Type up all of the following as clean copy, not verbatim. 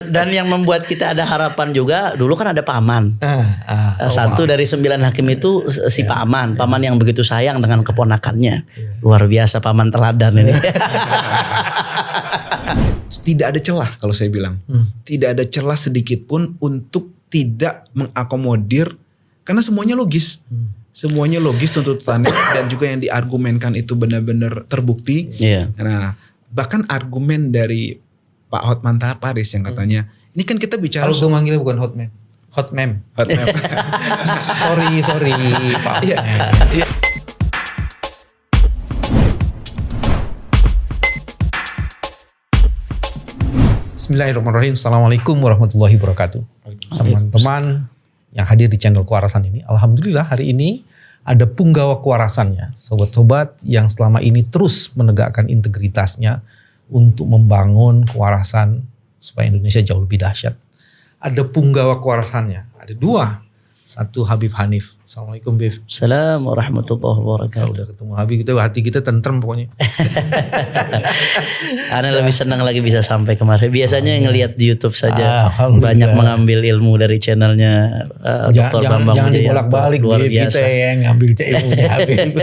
Dan yang membuat kita ada harapan juga, dulu kan ada Paman. Satu dari 9 hakim itu si Paman. Paman yang begitu sayang dengan keponakannya. Luar biasa Paman teladan ini. Tidak ada celah kalau saya bilang. Tidak ada celah sedikit pun untuk tidak mengakomodir. Karena semuanya logis. Semuanya logis tuntutannya. Dan juga yang diargumenkan itu benar-benar terbukti. Nah, bahkan argumen dari Pak Hotman Paris yang katanya, ini kan kita bicara. Kalau gue manggilnya bukan Hotman, Hotmem. sorry Pak. Iya. Bismillahirrahmanirrahim. Assalamualaikum warahmatullahi wabarakatuh. Teman-teman yang hadir di channel Kewarasan ini, alhamdulillah hari ini ada punggawa kewarasannya, sobat-sobat yang selama ini terus menegakkan integritasnya untuk membangun kewarasan supaya Indonesia jauh lebih dahsyat. Ada punggawa kewarasannya, ada 2. Satu Habib Hanif. Assalamualaikum Bib. Assalamualaikum warahmatullahi wabarakatuh. Udah ketemu Habib, hati kita tentrem pokoknya. Ana lebih senang lagi bisa sampai kemarin. Biasanya ngelihat di YouTube saja. Banyak mengambil ilmu dari channelnya Dr. Bambang. Jangan dibolak-balik Bib, kita yang ngambil ilmunya Habib.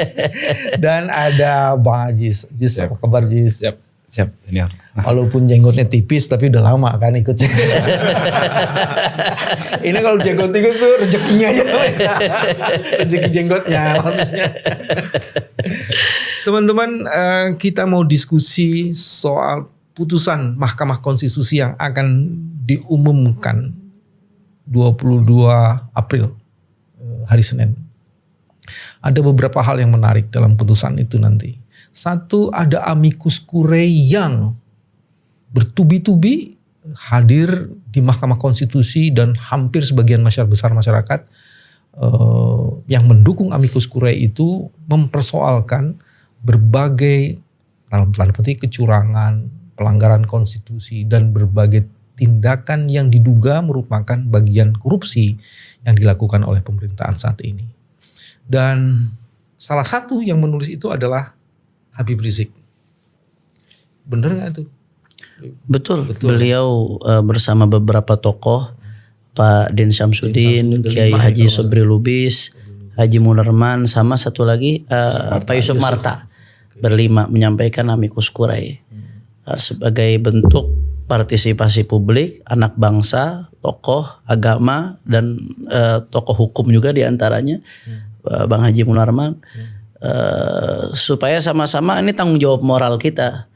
Dan ada Bang Ajis. Jis, apa kabar Jis? Siap, senior. Walaupun jenggotnya tipis tapi udah lama kan ikut. Ini kalau jenggot itu tuh rezekinya aja. Rezeki jenggotnya maksudnya. Teman-teman, kita mau diskusi soal putusan Mahkamah Konstitusi yang akan diumumkan 22 April hari Senin. Ada beberapa hal yang menarik dalam putusan itu nanti. Satu, ada amicus curiae yang bertubi-tubi hadir di Mahkamah Konstitusi dan hampir sebagian besar masyarakat yang mendukung amicus curiae itu mempersoalkan berbagai dalam tanda petik kecurangan, pelanggaran konstitusi dan berbagai tindakan yang diduga merupakan bagian korupsi yang dilakukan oleh pemerintahan saat ini. Dan salah satu yang menulis itu adalah Habib Rizik. Bener gak tuh? Betul. Beliau bersama beberapa tokoh, Pak Din Syamsuddin, Kiai Haji Sobri Lubis, Haji Munarman, sama satu lagi Pak Yusuf Marta. Berlima menyampaikan amicus curiae sebagai bentuk partisipasi publik, anak bangsa, tokoh agama dan tokoh hukum juga diantaranya, Bang Haji Munarman. Supaya sama-sama ini tanggung jawab moral kita.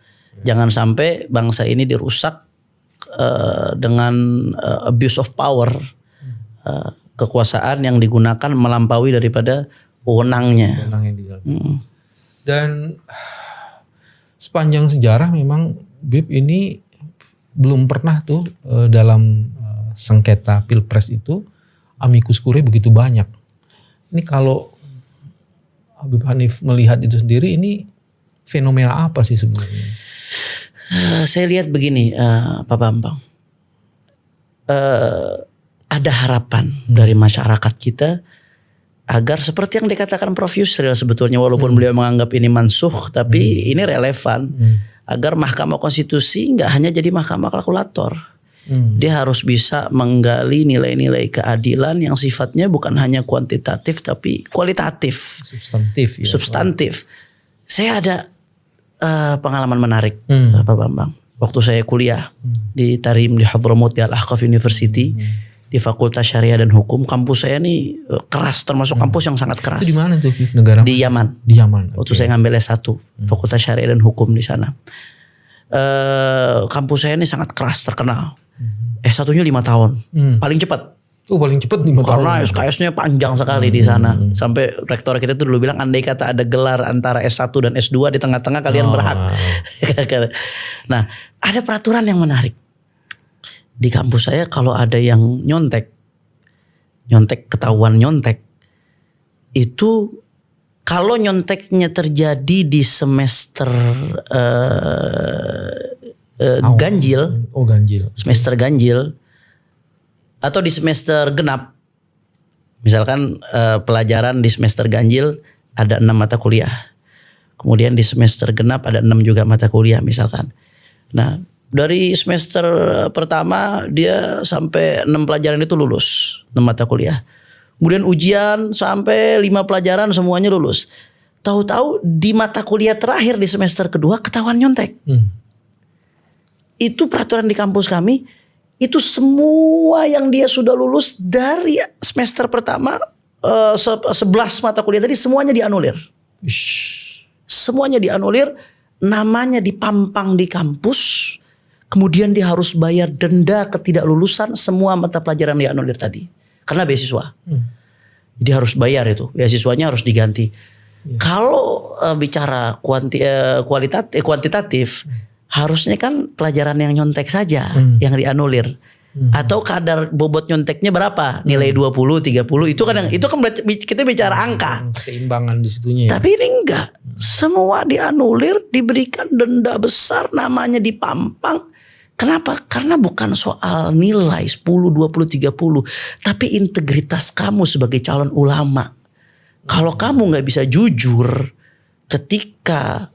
Jangan sampai bangsa ini dirusak dengan abuse of power, kekuasaan yang digunakan melampaui daripada wewenangnya. Dan sepanjang sejarah memang Bib ini belum pernah tuh dalam sengketa pilpres itu amicus curiae begitu banyak. Ini kalau Habib Hanif melihat itu sendiri, ini fenomena apa sih sebenarnya? Saya lihat begini, Pak Bambang. Ada harapan dari masyarakat kita agar seperti yang dikatakan Prof. Yusril sebetulnya, walaupun beliau menganggap ini mansuh, tapi ini relevan. Agar Mahkamah Konstitusi nggak hanya jadi mahkamah kalkulator. Dia harus bisa menggali nilai-nilai keadilan yang sifatnya bukan hanya kuantitatif tapi kualitatif, substantif. Saya ada pengalaman menarik, Pak Bambang. Waktu saya kuliah di Tarim di Hadramaut di Al-Ahqaf University di Fakultas Syariah dan Hukum. Kampus saya ini keras, termasuk kampus yang sangat keras. Itu di mana tuh negara? Di Yaman. Di Yaman. Waktu saya ngambil S1 Fakultas Syariah dan Hukum di sana. Kampus saya ini sangat keras, terkenal. S1-nya 5 tahun. Paling cepat. Paling cepat 5 tahun. Karena SKS-nya panjang sekali di sana. Sampai rektor kita tuh dulu bilang, andai kata ada gelar antara S1 dan S2 di tengah-tengah kalian berhak. Nah, ada peraturan yang menarik. Di kampus saya kalau ada yang nyontek ketahuan nyontek, itu kalau nyonteknya terjadi di semester ganjil, semester ganjil atau di semester genap, misalkan pelajaran di semester ganjil ada 6 mata kuliah, kemudian di semester genap ada 6 juga mata kuliah misalkan. Nah, Dari semester pertama dia sampai 6 pelajaran itu lulus, 6 mata kuliah. Kemudian ujian sampai 5 pelajaran semuanya lulus. Tahu-tahu di mata kuliah terakhir di semester kedua ketahuan nyontek. Itu peraturan di kampus kami, itu semua yang dia sudah lulus dari semester pertama 11 mata kuliah tadi semuanya dianulir. Semuanya dianulir, namanya dipampang di kampus, kemudian dia harus bayar denda ketidaklulusan semua mata pelajaran dianulir tadi. Karena beasiswa. Jadi harus bayar itu, beasiswanya harus diganti. Kalau bicara kuantitatif, harusnya kan pelajaran yang nyontek saja yang dianulir. Atau kadar bobot nyonteknya berapa? Nilai 20, 30 itu kan yang itu kan kita bicara angka. Keseimbangan di situnya. Tapi ini enggak. Semua dianulir, diberikan denda besar, namanya dipampang. Kenapa? Karena bukan soal nilai 10, 20, 30, tapi integritas kamu sebagai calon ulama. Kalau kamu nggak bisa jujur ketika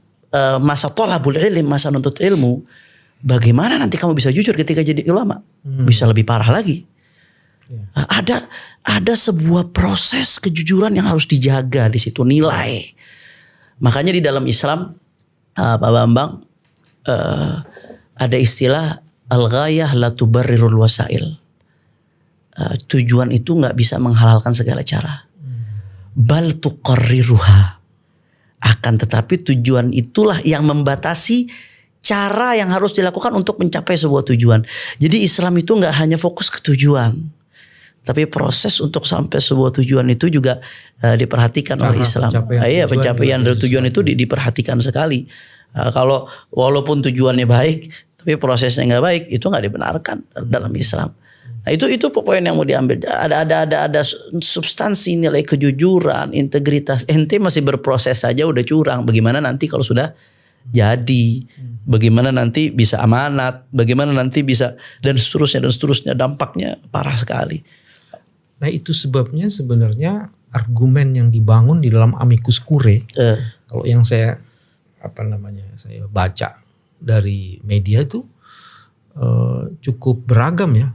masa thalabul ilm, masa nuntut ilmu, bagaimana nanti kamu bisa jujur ketika jadi ulama? Bisa lebih parah lagi. Ada sebuah proses kejujuran yang harus dijaga di situ, nilai. Makanya di dalam Islam, Pak Bambang, ada istilah al-ghayah la tubarrirul wasail. Tujuan itu nggak bisa menghalalkan segala cara. Bal tuqarriruha. Akan tetapi tujuan itulah yang membatasi cara yang harus dilakukan untuk mencapai sebuah tujuan. Jadi Islam itu nggak hanya fokus ke tujuan, tapi proses untuk sampai sebuah tujuan itu juga diperhatikan oleh Islam. Pencapaian dari tujuan itu diperhatikan sekali. Kalau walaupun tujuannya baik, tapi prosesnya nggak baik, itu nggak dibenarkan dalam Islam. Nah itu poin yang mau diambil. Ada substansi nilai kejujuran, integritas. Ente masih berproses saja udah curang. Bagaimana nanti kalau sudah jadi? Bagaimana nanti bisa amanat? Bagaimana nanti bisa dan seterusnya dampaknya parah sekali. Nah itu sebabnya sebenarnya argumen yang dibangun di dalam amicus curiae. Kalau yang saya baca dari media itu cukup beragam ya.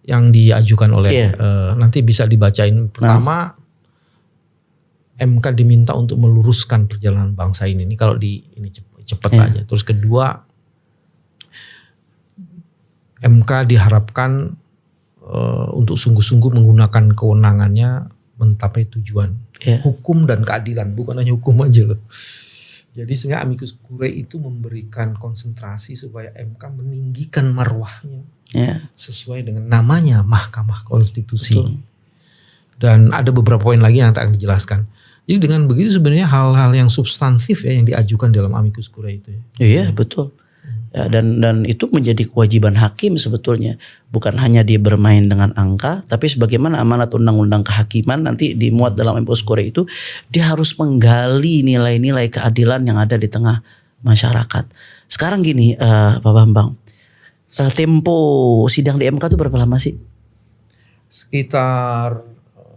Yang diajukan oleh nanti bisa dibacain. Pertama, MK diminta untuk meluruskan perjalanan bangsa ini. Ini kalau ini cepat aja. Terus kedua, MK diharapkan untuk sungguh-sungguh menggunakan kewenangannya mencapai tujuan hukum dan keadilan, bukan hanya hukum aja loh. Jadi sebenarnya amicus curiae itu memberikan konsentrasi supaya MK meninggikan marwahnya. Sesuai dengan namanya Mahkamah Konstitusi. Betul. Dan ada beberapa poin lagi yang akan dijelaskan. Jadi dengan begitu sebenarnya hal-hal yang substantif ya yang diajukan dalam amicus curiae itu. Iya betul. Ya, dan itu menjadi kewajiban hakim sebetulnya. Bukan hanya dia bermain dengan angka, tapi sebagaimana amanat undang-undang kehakiman nanti dimuat dalam amicus curiae itu, dia harus menggali nilai-nilai keadilan yang ada di tengah masyarakat. Sekarang gini Pak Bambang. Tempo sidang di MK itu berapa lama sih? Sekitar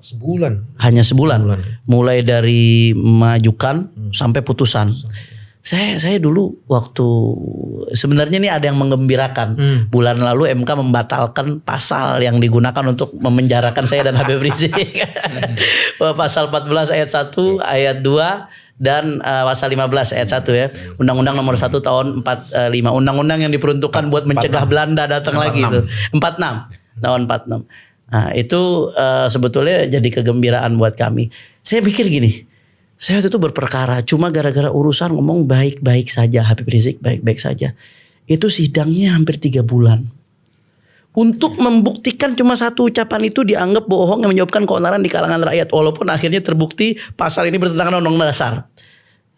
sebulan. Hanya sebulan. Mulai dari majukan sampai putusan. Saya dulu waktu sebenarnya ini ada yang menggembirakan. Bulan lalu MK membatalkan pasal yang digunakan untuk memenjarakan saya dan Habib Rizik. Pasal 14 ayat 1, ayat 2 dan pasal 15 ayat 1 ya. Undang-Undang nomor 1 tahun 45. Undang-undang yang diperuntukkan buat mencegah Belanda datang lagi itu. 46. Tahun 46. Nah, itu sebetulnya jadi kegembiraan buat kami. Saya pikir gini. Saya waktu itu berperkara cuma gara-gara urusan ngomong baik-baik saja, Habib Rizik baik-baik saja. Itu sidangnya hampir 3 bulan. Untuk membuktikan cuma satu ucapan itu dianggap bohong yang menyebabkan keonaran di kalangan rakyat. Walaupun akhirnya terbukti pasal ini bertentangan dengan Undang-Undang Dasar.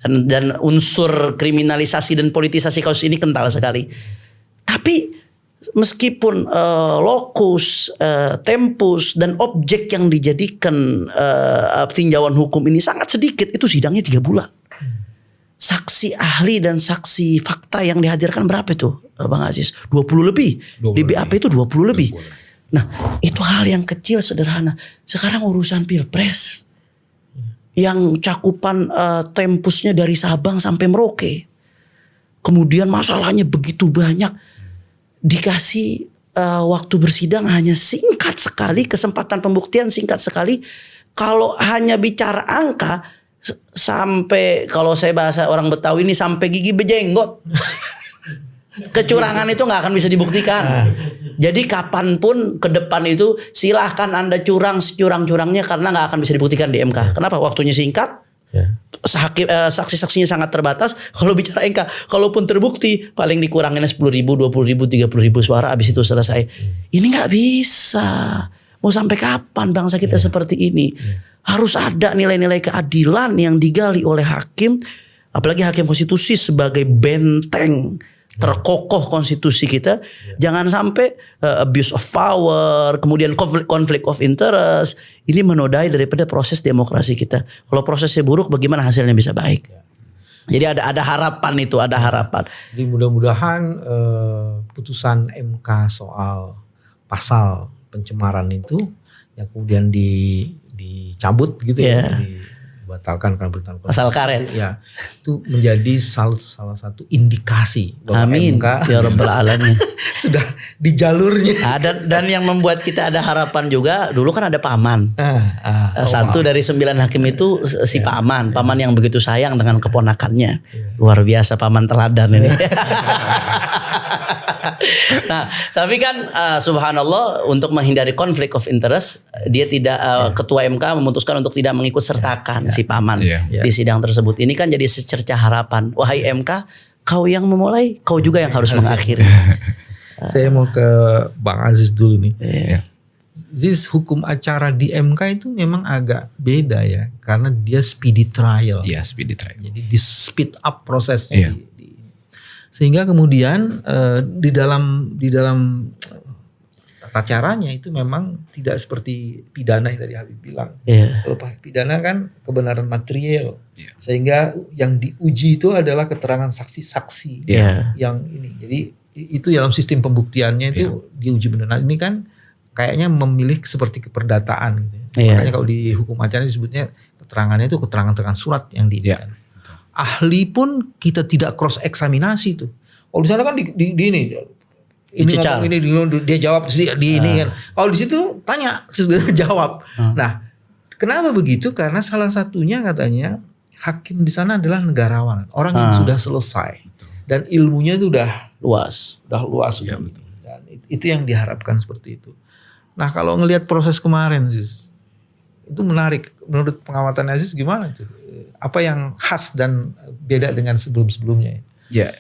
Dan unsur kriminalisasi dan politisasi kasus ini kental sekali. Tapi meskipun lokus, tempus dan objek yang dijadikan tinjauan hukum ini sangat sedikit, itu sidangnya 3 bulan. Saksi ahli dan saksi fakta yang dihadirkan berapa itu Bang Aziz? 20 lebih. Di BAP itu 20 lebih. Nah itu hal yang kecil sederhana. Sekarang urusan pilpres. Yang cakupan tempusnya dari Sabang sampai Merauke. Kemudian masalahnya begitu banyak. dikasih waktu bersidang hanya singkat sekali, kesempatan pembuktian singkat sekali. Kalau hanya bicara angka sampai, kalau saya bahasa orang Betawi ini, sampai gigi bejenggot. Kecurangan itu nggak akan bisa dibuktikan. Jadi kapanpun ke depan itu silahkan Anda curang securang-curangnya, karena nggak akan bisa dibuktikan di MK. Kenapa? Waktunya singkat. Saksi-saksinya sangat terbatas. Kalau bicara MK, kalaupun terbukti paling dikurangin 10.000, 20.000, 30.000 suara, habis itu selesai. Ini nggak bisa. Mau sampai kapan bangsa kita seperti ini? Harus ada nilai-nilai keadilan yang digali oleh hakim, apalagi hakim konstitusi sebagai benteng terkokoh konstitusi kita. Jangan sampai abuse of power, kemudian conflict of interest, ini menodai daripada proses demokrasi kita. Kalau prosesnya buruk, bagaimana hasilnya bisa baik? Jadi ada harapan itu, ada harapan. Jadi mudah-mudahan putusan MK soal pasal pencemaran itu yang kemudian dicabut gitu ya, dibatalkan karena bertentangan pasal karet. Ya, itu menjadi salah satu indikasi bahwa Amin. MK Ya Rabbal Alamin. sudah di jalurnya. Dan yang membuat kita ada harapan juga, dulu kan ada paman. Satu dari 9 hakim itu si paman yang begitu sayang dengan keponakannya. Luar biasa paman teladan ini. Nah, tapi kan subhanallah, untuk menghindari konflik of interest, dia tidak ketua MK memutuskan untuk tidak mengikut sertakan si paman di sidang tersebut. Ini kan jadi secercah harapan. Wahai MK, kau yang memulai, kau juga yang harus mengakhiri. Saya mau ke Bang Aziz dulu nih. Aziz, hukum acara di MK itu memang agak beda ya, karena dia speedy trial. Iya, speedy trial. Jadi di speed up prosesnya. Sehingga kemudian di dalam tata caranya itu memang tidak seperti pidana yang tadi Habib bilang. Kalau pidana kan kebenaran material. Sehingga yang diuji itu adalah keterangan saksi-saksi yang ini. Jadi itu dalam sistem pembuktiannya itu diuji benar. Nah, ini kan kayaknya memilih seperti keperdataan gitu. Makanya kalau di hukum acara disebutnya keterangannya itu keterangan surat yang diinginkan. Ahli pun kita tidak cross eksaminasi tuh. Kalau di sana kan di ini ngomong ini dia jawab di ini kan. Kalau di situ tanya sudah jawab. Nah, kenapa begitu? Karena salah satunya katanya hakim di sana adalah negarawan, orang yang sudah selesai dan ilmunya itu udah luas. Ya, Dan itu yang diharapkan seperti itu. Nah, kalau ngelihat proses kemarin Aziz, itu menarik. Menurut pengamatan Aziz gimana tuh? Apa yang khas dan beda dengan sebelum-sebelumnya? Ya,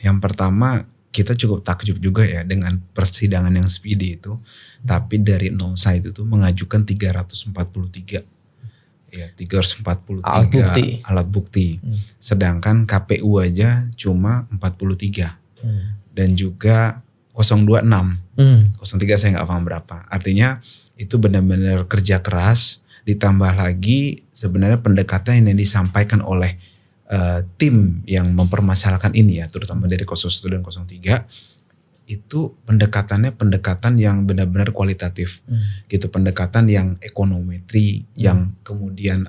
yang pertama kita cukup takjub juga ya dengan persidangan yang speedy itu. Tapi dari non side itu mengajukan 343. Ya, 343 alat bukti. Sedangkan KPU aja cuma 43. Dan juga 026. 03 saya nggak paham berapa. Artinya itu benar-benar kerja keras. Ditambah lagi sebenarnya pendekatan yang disampaikan oleh tim yang mempermasalahkan ini ya, terutama dari 01 dan 03, itu pendekatan yang benar-benar kualitatif gitu, pendekatan yang ekonometri, yang kemudian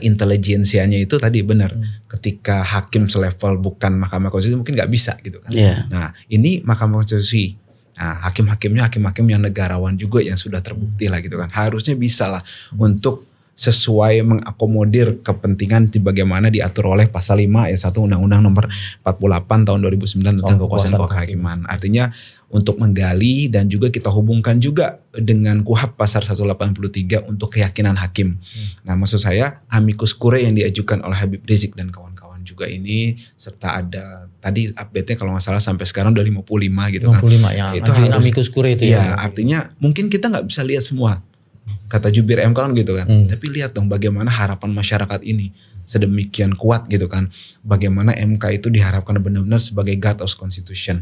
intelijensianya itu tadi benar. Ketika hakim selevel bukan Mahkamah Konstitusi mungkin nggak bisa gitu kan. Nah, ini Mahkamah Konstitusi. Nah, hakim-hakim yang negarawan juga yang sudah terbukti lah gitu kan. Harusnya bisa lah untuk sesuai mengakomodir kepentingan bagaimana diatur oleh pasal 5 ayat 1 Undang-Undang nomor 48 tahun 2009 tentang kekuasaan kehakiman. Artinya untuk menggali dan juga kita hubungkan juga dengan KUHP pasal 183 untuk keyakinan hakim. Nah, maksud saya amicus curiae yang diajukan oleh Habib Rizik dan kawan-kawan juga ini, serta ada tadi update-nya kalau nggak salah sampai sekarang udah 55 gitu 55 kan. ya, Itu harus amicus curiae itu ya. Artinya mungkin kita nggak bisa lihat semua. Kata jubir MK kan gitu kan. Tapi lihat dong bagaimana harapan masyarakat ini sedemikian kuat gitu kan. Bagaimana MK itu diharapkan benar-benar sebagai God of Constitution.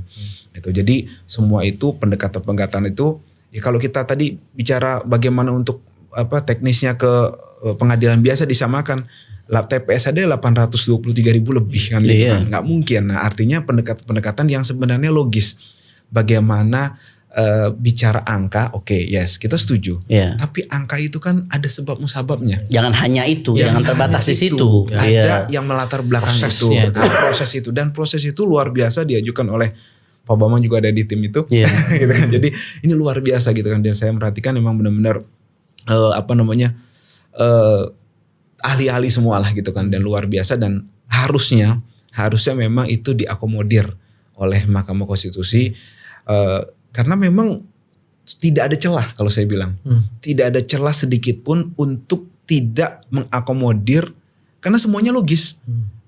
Itu jadi semua itu pendekatan-pendekatan itu ya, kalau kita tadi bicara bagaimana untuk teknisnya ke pengadilan biasa disamakan. TPS ada 823.000 lebih kan, gitu kan. Nggak mungkin. Nah, artinya pendekatan yang sebenarnya logis. Bagaimana bicara angka, oke, yes, kita setuju. Tapi angka itu kan ada sebab musababnya. Jangan hanya itu, jangan terbatas di situ. Ada yang melatar belakang itu, proses itu, dan proses itu luar biasa diajukan oleh Pak Bambang juga ada di tim itu, Iya. gitu kan. Jadi ini luar biasa gitu kan. Dan saya merhatikan memang benar-benar ahli-ahli semua lah gitu kan, dan luar biasa, dan harusnya memang itu diakomodir oleh Mahkamah Konstitusi karena memang tidak ada celah kalau saya bilang. Tidak ada celah sedikit pun untuk tidak mengakomodir karena semuanya logis.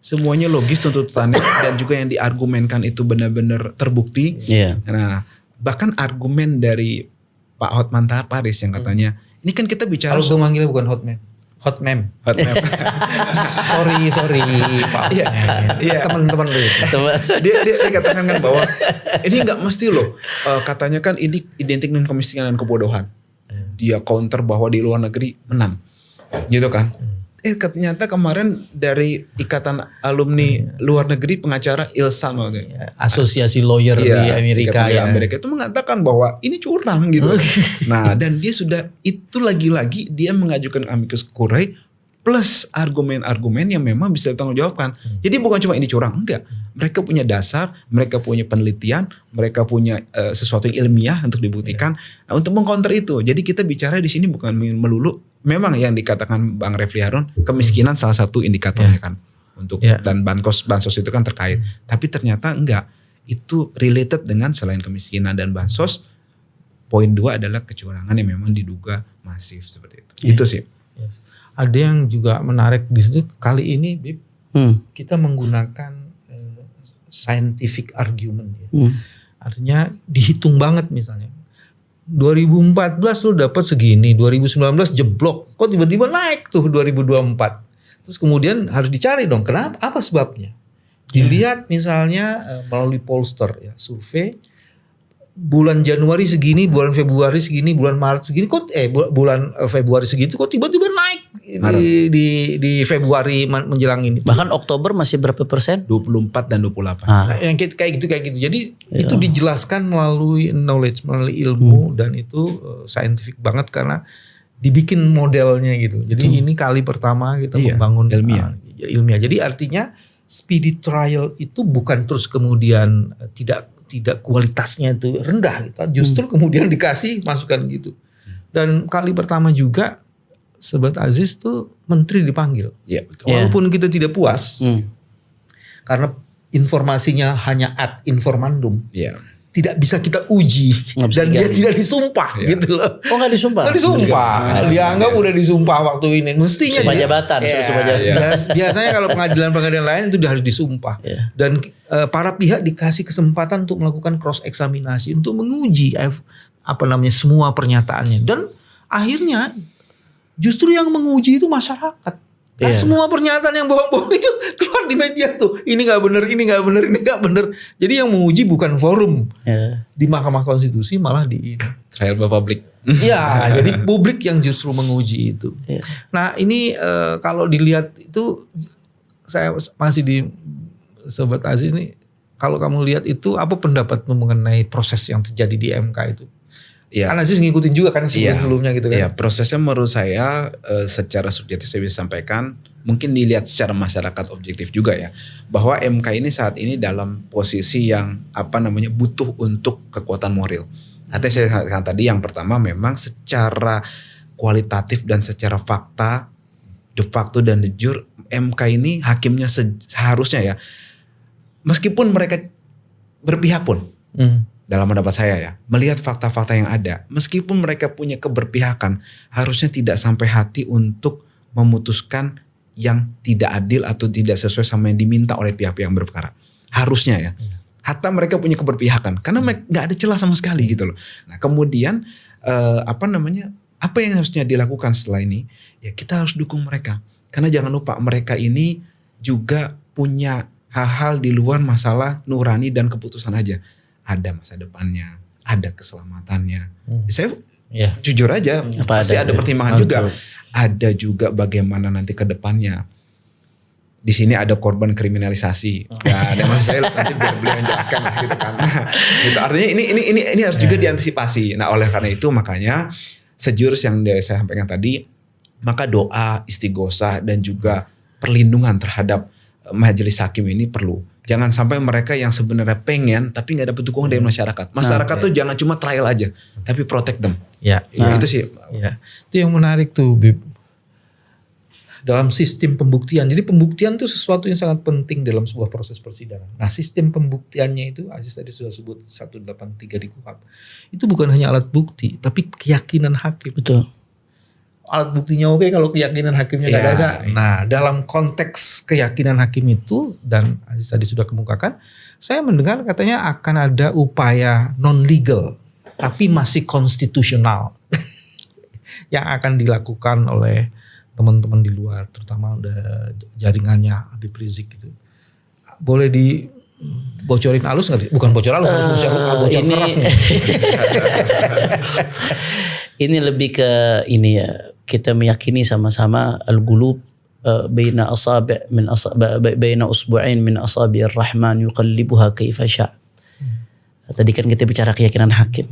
Semuanya logis tuntutannya dan juga yang diargumenkan itu benar-benar terbukti. Iya. Nah, bahkan argumen dari Pak Hotman Paris yang katanya, ini kan kita bicara Kalau gue manggilnya bukan Hotman, Hotmem. sorry Pak. Iya. Teman-teman lu. dia katakan kan bahwa ini nggak mesti loh, katanya kan ini identik dengan kemiskinan dan kebodohan. Dia counter bahwa di luar negeri menang, gitu kan. Ternyata kemarin dari Ikatan Alumni Luar Negeri pengacara ILSAM, Asosiasi lawyer di Amerika ya. Amerika itu mengatakan bahwa ini curang gitu. Nah, dan dia sudah itu lagi-lagi dia mengajukan amicus curiae plus argumen-argumen yang memang bisa ditanggungjawabkan. Jadi bukan cuma ini curang, enggak. Mereka punya dasar, mereka punya penelitian, mereka punya sesuatu yang ilmiah untuk dibuktikan. Nah, untuk mengcounter itu. Jadi kita bicara di sini bukan melulu, memang yang dikatakan Bang Refli Harun, kemiskinan salah satu indikatornya kan untuk dan bansos itu kan terkait. Tapi ternyata enggak. Itu related dengan selain kemiskinan dan bansos, poin 2 adalah kecurangan yang memang diduga masif seperti itu. Itu sih. Yes. Ada yang juga menarik di situ kali ini, Bib, kita menggunakan scientific argument ya. Artinya dihitung banget misalnya. 2014 lu dapat segini, 2019 jeblok, kok tiba-tiba naik tuh 2024. Terus kemudian harus dicari dong, kenapa? Apa sebabnya? Dilihat misalnya melalui pollster ya, survei bulan Januari segini, bulan Februari segini, bulan Maret segini, kok bulan Februari segitu kok tiba-tiba naik di Februari menjelang ini. Bahkan Oktober masih berapa persen? 24 dan 28. Nah, yang kayak gitu. Jadi itu dijelaskan melalui knowledge, melalui ilmu dan itu scientific banget karena dibikin modelnya gitu. Jadi ini kali pertama kita membangun ilmiah. Jadi artinya speedy trial itu bukan terus kemudian tidak kualitasnya itu rendah gitu. Justru kemudian dikasih masukan gitu. Dan kali pertama juga Sobat Aziz tuh menteri dipanggil. Iya, betul. Walaupun kita tidak puas. Karena informasinya hanya ad informandum. Iya. Tidak bisa kita uji dan dia tidak disumpah gitu loh. Oh, nggak disumpah? Nggak disumpah. Dianggap udah disumpah waktu ini. Mestinya sumpah jabatan. Biasanya kalau pengadilan lain itu harus disumpah. Dan para pihak dikasih kesempatan untuk melakukan cross eksaminasi untuk menguji semua pernyataannya. Dan akhirnya justru yang menguji itu masyarakat. Kan semua pernyataan yang bohong-bohong itu keluar di media tuh. Ini nggak benar, ini nggak benar, ini nggak benar. Jadi yang menguji bukan forum di Mahkamah Konstitusi, malah di ini. Trial by public. Iya, jadi publik yang justru menguji itu. Nah ini kalau dilihat itu, saya masih di Sobat Aziz nih. Kalau kamu lihat itu, apa pendapatmu mengenai proses yang terjadi di MK itu? Iya. Kan Aziz ngikutin juga kan sebelum-sebelumnya gitu kan. Iya, prosesnya menurut saya secara subjektif saya bisa sampaikan, mungkin dilihat secara masyarakat objektif juga ya, bahwa MK ini saat ini dalam posisi yang butuh untuk kekuatan moral. Artinya saya katakan tadi yang pertama memang secara kualitatif dan secara fakta, de facto dan de jure, MK ini hakimnya seharusnya ya, meskipun mereka berpihak pun. Dalam pendapat saya ya, melihat fakta-fakta yang ada, meskipun mereka punya keberpihakan, harusnya tidak sampai hati untuk memutuskan yang tidak adil atau tidak sesuai sama yang diminta oleh pihak-pihak yang berperkara. Harusnya ya. Hatta mereka punya keberpihakan, karena nggak ada celah sama sekali gitu loh. Nah kemudian apa yang harusnya dilakukan setelah ini? Ya kita harus dukung mereka, karena jangan lupa mereka ini juga punya hal-hal di luar masalah nurani dan keputusan aja. Ada masa depannya, ada keselamatannya. Saya jujur aja, pasti ada pertimbangan juga. Ada juga bagaimana nanti ke depannya. Di sini ada korban kriminalisasi. Ya, dan maksud saya nanti biar beliau menjelaskan lah gitu kan. Gitu. Artinya ini harus juga diantisipasi. Nah, oleh karena itu makanya sejurus yang saya sampaikan tadi, maka doa, istighosah dan juga perlindungan terhadap majelis hakim ini perlu. Jangan sampai mereka yang sebenarnya pengen tapi nggak dapat dukungan dari masyarakat. Masyarakat tuh jangan cuma trial aja, tapi protect them. Ya, Itu sih. ya. Itu yang menarik tuh, Bib. Dalam sistem pembuktian. Jadi pembuktian itu sesuatu yang sangat penting dalam sebuah proses persidangan. Nah, sistem pembuktiannya itu Aziz tadi sudah sebut 183 di KUHP. Itu bukan hanya alat bukti, tapi keyakinan hakim. Betul. Alat buktinya oke, kalau keyakinan hakimnya nggak ada. Nah, dalam konteks keyakinan hakim itu, dan Aziz tadi sudah kemukakan, saya mendengar katanya akan ada upaya non-legal, tapi masih konstitusional yang akan dilakukan oleh teman-teman di luar, terutama udah jaringannya Habib Rizik gitu. Boleh dibocorin halus nggak? Bukan bocor halus, harus bocor keras nih. Ini lebih ke ini ya, kita meyakini sama-sama al-qulub baina asabi' min baina usbu'ain min asabi'ir rahman yuqallibuha kaifa sya'. Tadi kan kita bicara keyakinan hakim.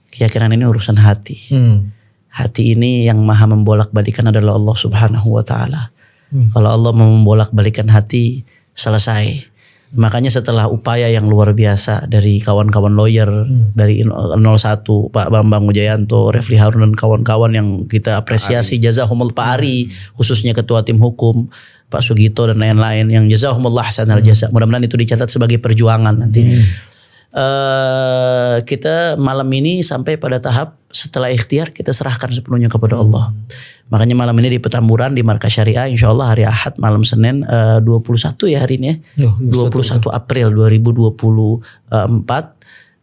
Keyakinan ini urusan hati. Hati ini yang maha membolak-balikan adalah Allah Subhanahu wa taala. Kalau Allah mau membolak-balikan hati, selesai. Makanya setelah upaya yang luar biasa dari kawan-kawan lawyer dari 01 Pak Bambang Wijayanto, Refli Harun dan kawan-kawan yang kita apresiasi, jazahumullah, Pak Ari khususnya ketua tim hukum, Pak Sugito dan lain-lain yang jazahumullah ahsanal jazaa. Mudah-mudahan itu dicatat sebagai perjuangan nanti. Kita malam ini sampai pada tahap setelah ikhtiar kita serahkan sepenuhnya kepada Allah. Makanya malam ini di Petamburan di Markas Syariah, insya Allah hari Ahad malam Senin 21 ya hari ini ya, 21 April 2024.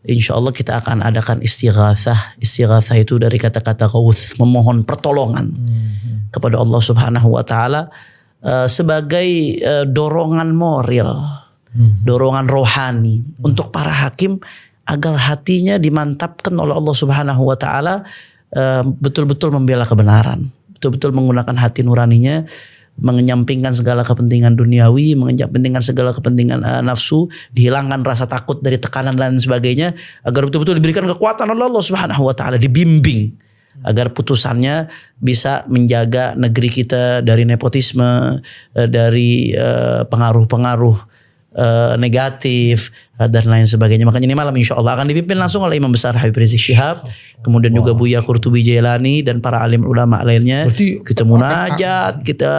Insya Allah kita akan adakan istighatsah. Istighatsah itu dari kata-kata ghauth, memohon pertolongan kepada Allah Subhanahu wa taala sebagai dorongan moral, dorongan rohani untuk para hakim agar hatinya dimantapkan oleh Allah Subhanahu wa taala betul-betul membela kebenaran, betul-betul menggunakan hati nuraninya, mengenyampingkan segala kepentingan duniawi, mengenyampingkan segala kepentingan nafsu, dihilangkan rasa takut dari tekanan dan sebagainya, agar betul-betul diberikan kekuatan oleh Allah Subhanahu wa taala, dibimbing agar putusannya bisa menjaga negeri kita dari nepotisme, dari pengaruh-pengaruh negatif dan lain sebagainya. Makanya ini malam insya Allah akan dipimpin langsung oleh Imam Besar Habib Rizik Syihab, kemudian juga Buya Qurtubi Jailani dan para alim ulama lainnya. Berarti kita munajat, kita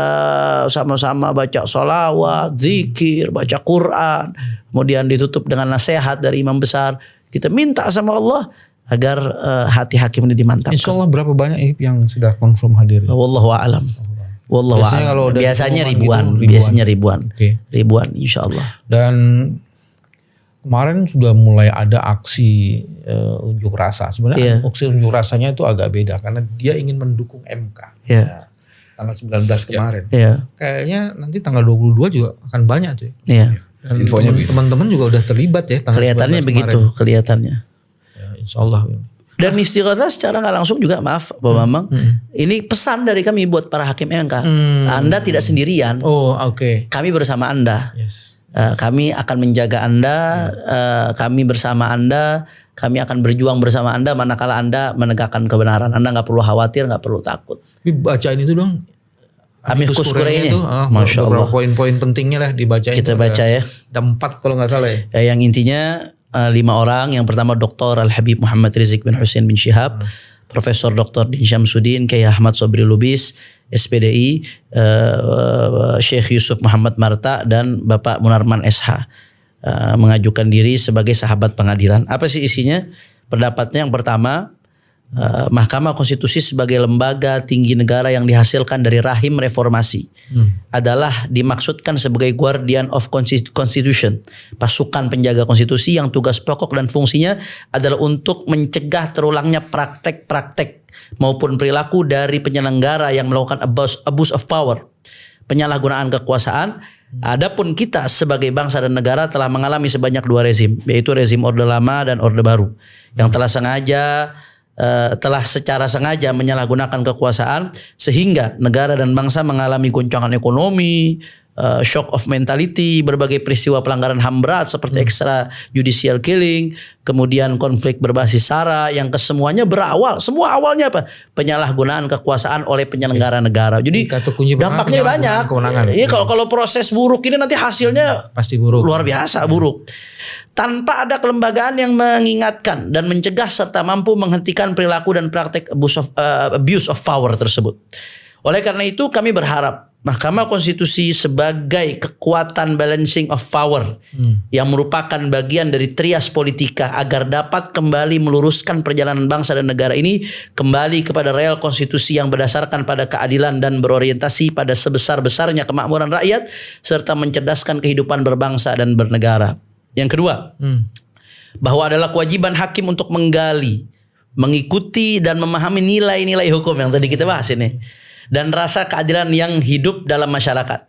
sama-sama baca sholawat, zikir, baca Quran, kemudian ditutup dengan nasihat dari Imam Besar. Kita minta sama Allah agar hati hakim ini dimantapkan. Insya Allah berapa banyak yang sudah confirm hadir? Wallahu a'lam. Wallahu a'lam. Biasanya ribuan, gitu, biasanya ribuan. Okay. Ribuan insya Allah. Dan kemarin sudah mulai ada aksi unjuk rasa. Sebenarnya aksi unjuk rasanya itu agak beda karena dia ingin mendukung MK. Yeah. Tanggal 19 kemarin. Yeah. Kayaknya nanti tanggal 22 juga akan banyak tuh. Iya. Dan infonya teman-teman juga udah terlibat ya. Kelihatannya begitu, kelihatannya. Ya, insya Allah. Dan istighatsah secara nggak langsung juga, maaf Pak Bambang, ini pesan dari kami buat para hakim MK. Anda tidak sendirian. Oh, oke. Kami bersama Anda. Yes. Kami akan menjaga Anda, kami bersama Anda, kami akan berjuang bersama Anda manakala Anda menegakkan kebenaran. Anda nggak perlu khawatir, nggak perlu takut. Tapi bacain itu dong. Amicus Curiae itu, Masya Allah. Poin-poin pentingnya lah dibacain. Kita baca ya. Ada 4 kalau nggak salah ya. Yang intinya 5 orang. Yang pertama Dr. Al-Habib Muhammad Rizik bin Hussein bin Syihab, Profesor Dr. Din Syamsuddin, Kiai Ahmad Sobri Lubis, SPDI, Syekh Yusuf Muhammad Marta, dan Bapak Munarman SH mengajukan diri sebagai sahabat pengadilan. Apa sih isinya? Pendapatnya yang pertama, Mahkamah Konstitusi sebagai lembaga tinggi negara yang dihasilkan dari rahim reformasi adalah dimaksudkan sebagai guardian of constitution, pasukan penjaga konstitusi yang tugas pokok dan fungsinya adalah untuk mencegah terulangnya praktek-praktek maupun perilaku dari penyelenggara yang melakukan abuse of power, penyalahgunaan kekuasaan. Adapun kita sebagai bangsa dan negara telah mengalami sebanyak 2 rezim, yaitu rezim Orde Lama dan Orde Baru, yang telah secara sengaja menyalahgunakan kekuasaan sehingga negara dan bangsa mengalami goncangan ekonomi, shock of mentality, berbagai peristiwa pelanggaran HAM berat seperti extrajudicial killing, kemudian konflik berbasis SARA yang kesemuanya semua awalnya apa? Penyalahgunaan kekuasaan oleh penyelenggara negara. Jadi dampaknya banyak. Iya, kalau proses buruk ini nanti hasilnya pasti buruk. Luar biasa buruk. Tanpa ada kelembagaan yang mengingatkan dan mencegah serta mampu menghentikan perilaku dan praktek abuse of power tersebut. Oleh karena itu kami berharap Mahkamah Konstitusi sebagai kekuatan balancing of power yang merupakan bagian dari trias politika agar dapat kembali meluruskan perjalanan bangsa dan negara ini kembali kepada real konstitusi yang berdasarkan pada keadilan dan berorientasi pada sebesar-besarnya kemakmuran rakyat serta mencerdaskan kehidupan berbangsa dan bernegara. Yang kedua, bahwa adalah kewajiban hakim untuk menggali, mengikuti dan memahami nilai-nilai hukum yang tadi kita bahas ini. Dan rasa keadilan yang hidup dalam masyarakat.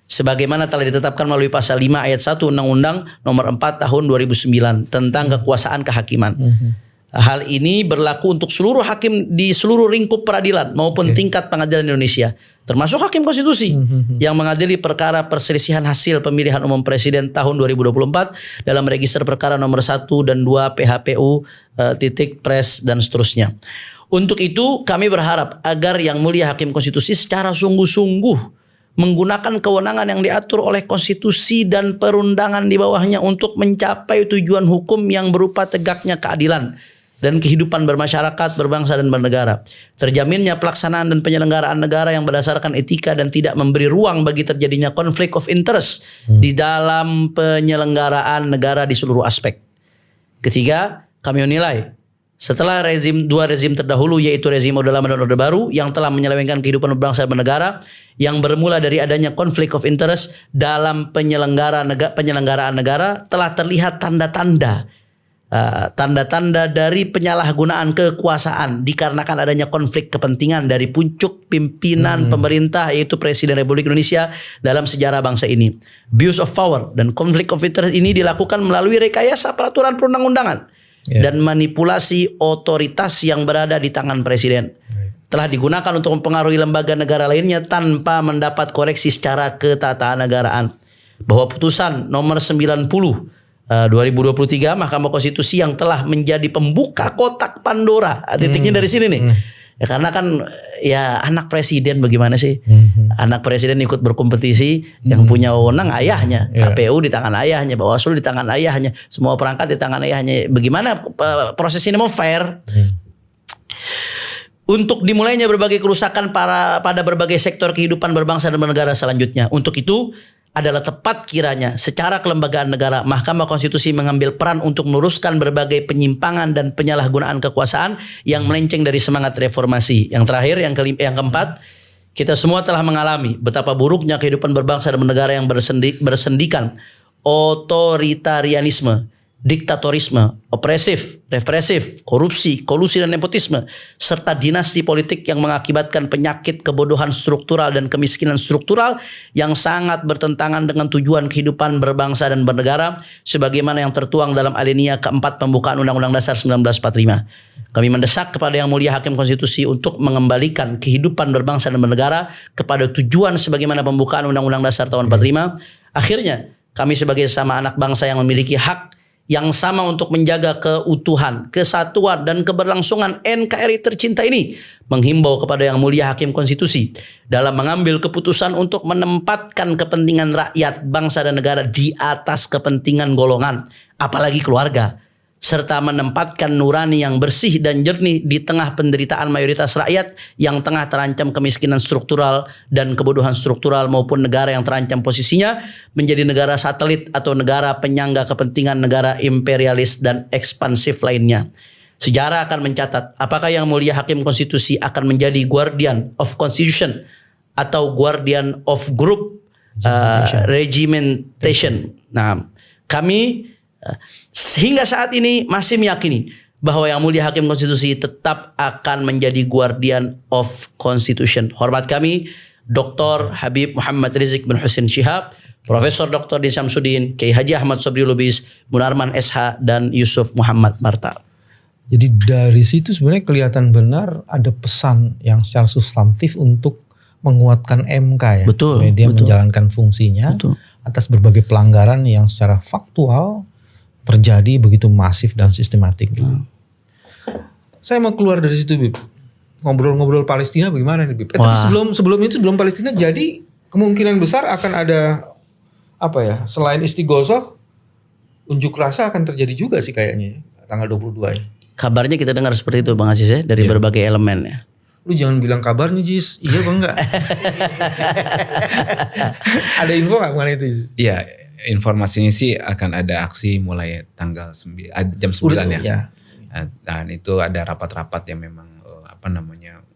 Sebagaimana telah ditetapkan melalui pasal 5 ayat 1 Undang-Undang nomor 4 tahun 2009 tentang kekuasaan kehakiman. Hal ini berlaku untuk seluruh hakim di seluruh lingkup peradilan maupun tingkat pengadilan Indonesia. Termasuk hakim konstitusi yang mengadili perkara perselisihan hasil pemilihan umum presiden tahun 2024 dalam register perkara nomor 1 dan 2 PHPU pres dan seterusnya. Untuk itu kami berharap agar Yang Mulia Hakim Konstitusi secara sungguh-sungguh menggunakan kewenangan yang diatur oleh konstitusi dan perundangan di bawahnya untuk mencapai tujuan hukum yang berupa tegaknya keadilan dan kehidupan bermasyarakat, berbangsa dan bernegara. Terjaminnya pelaksanaan dan penyelenggaraan negara yang berdasarkan etika dan tidak memberi ruang bagi terjadinya konflik of interest di dalam penyelenggaraan negara di seluruh aspek. Ketiga, kami menilai setelah dua rezim terdahulu yaitu rezim Orde Lama dan Orde Baru yang telah menyelewengkan kehidupan berbangsa dan bernegara yang bermula dari adanya konflik of interest dalam penyelenggaraan negara telah terlihat tanda-tanda dari penyalahgunaan kekuasaan dikarenakan adanya konflik kepentingan dari puncuk pimpinan pemerintah yaitu Presiden Republik Indonesia dalam sejarah bangsa ini. Abuse of power dan konflik of interest ini dilakukan melalui rekayasa peraturan perundang-undangan dan manipulasi otoritas yang berada di tangan presiden. Telah digunakan untuk mempengaruhi lembaga negara lainnya tanpa mendapat koreksi secara ketatanegaraan. Bahwa putusan nomor 90 2023 Mahkamah Konstitusi yang telah menjadi pembuka kotak Pandora. Titiknya dari sini nih. Ya karena kan ya anak presiden bagaimana sih? Anak presiden ikut berkompetisi yang punya wewenang ayahnya. KPU di tangan ayahnya, Bawaslu di tangan ayahnya, semua perangkat di tangan ayahnya. Bagaimana proses ini mau fair? Untuk dimulainya berbagai kerusakan pada berbagai sektor kehidupan berbangsa dan bernegara selanjutnya. Untuk itu adalah tepat kiranya secara kelembagaan negara Mahkamah Konstitusi mengambil peran untuk meluruskan berbagai penyimpangan dan penyalahgunaan kekuasaan yang melenceng dari semangat reformasi. Yang terakhir, yang keempat, kita semua telah mengalami betapa buruknya kehidupan berbangsa dan bernegara yang bersendikan otoritarianisme, diktatorisme, opresif, represif, korupsi, kolusi dan nepotisme, serta dinasti politik yang mengakibatkan penyakit kebodohan struktural dan kemiskinan struktural yang sangat bertentangan dengan tujuan kehidupan berbangsa dan bernegara sebagaimana yang tertuang dalam alinea keempat pembukaan Undang-Undang Dasar 1945. Kami mendesak kepada Yang Mulia Hakim Konstitusi untuk mengembalikan kehidupan berbangsa dan bernegara kepada tujuan sebagaimana pembukaan Undang-Undang Dasar tahun 45. Akhirnya, kami sebagai sesama anak bangsa yang memiliki hak yang sama untuk menjaga keutuhan, kesatuan dan keberlangsungan NKRI tercinta ini menghimbau kepada Yang Mulia Hakim Konstitusi dalam mengambil keputusan untuk menempatkan kepentingan rakyat, bangsa dan negara di atas kepentingan golongan, apalagi keluarga, serta menempatkan nurani yang bersih dan jernih di tengah penderitaan mayoritas rakyat yang tengah terancam kemiskinan struktural dan kebodohan struktural maupun negara yang terancam posisinya menjadi negara satelit atau negara penyangga kepentingan negara imperialis dan ekspansif lainnya. Sejarah akan mencatat apakah Yang Mulia Hakim Konstitusi akan menjadi guardian of constitution atau guardian of group regimentation. Nah, kami sehingga saat ini masih meyakini bahwa Yang Mulia Hakim Konstitusi tetap akan menjadi guardian of constitution. Hormat kami Dr. Habib Muhammad Rizik bin Husin Syihab, Profesor Dr. Din Syamsuddin, Kiai Haji Ahmad Sobri Lubis, Munarman SH dan Yusuf Muhammad Marta. Jadi dari situ sebenarnya kelihatan benar ada pesan yang secara substantif untuk menguatkan MK ya. Betul, Supaya dia betul. menjalankan fungsinya Betul. atas berbagai pelanggaran yang secara faktual terjadi begitu masif dan sistematik. Gitu. Saya mau keluar dari situ, Bib. Ngobrol-ngobrol Palestina bagaimana nih, Bib? Tapi Wah. sebelum Palestina jadi kemungkinan besar akan ada apa ya? Selain istighoshah, unjuk rasa akan terjadi juga sih kayaknya tanggal 22 ya. Kabarnya kita dengar seperti itu Bang Aziz ya dari berbagai elemen ya. Lu jangan bilang kabarnya, Jis. Iya bang enggak? Ada info gak mengenai itu, Jis? Iya, informasinya sih akan ada aksi mulai tanggal jam 9 ya. Ya. Dan itu ada rapat-rapat yang memang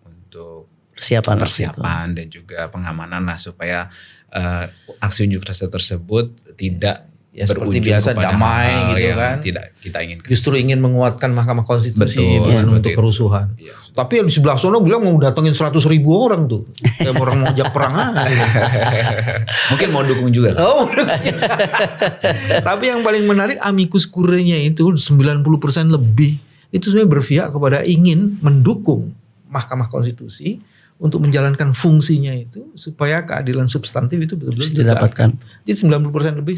untuk Persiapan dan juga pengamanan lah supaya aksi unjuk rasa tersebut tidak Ya, seperti berujung biasa kepada damai hal gitu yang kan. tidak kita inginkan. Justru ingin menguatkan Mahkamah Konstitusi Betul, bukan seperti untuk itu. kerusuhan. Iya. Tapi yang di sebelah sono bilang mau datengin 100.000 orang tuh. Kayak orang mau ajak perang aja. Mungkin mau dukung juga kan? Oh, tapi yang paling menarik amicus curiae-nya itu 90% lebih itu sebenarnya berpihak kepada ingin mendukung Mahkamah Konstitusi untuk menjalankan fungsinya itu supaya keadilan substantif itu betul-betul Bisa didapatkan. Jadi 90% lebih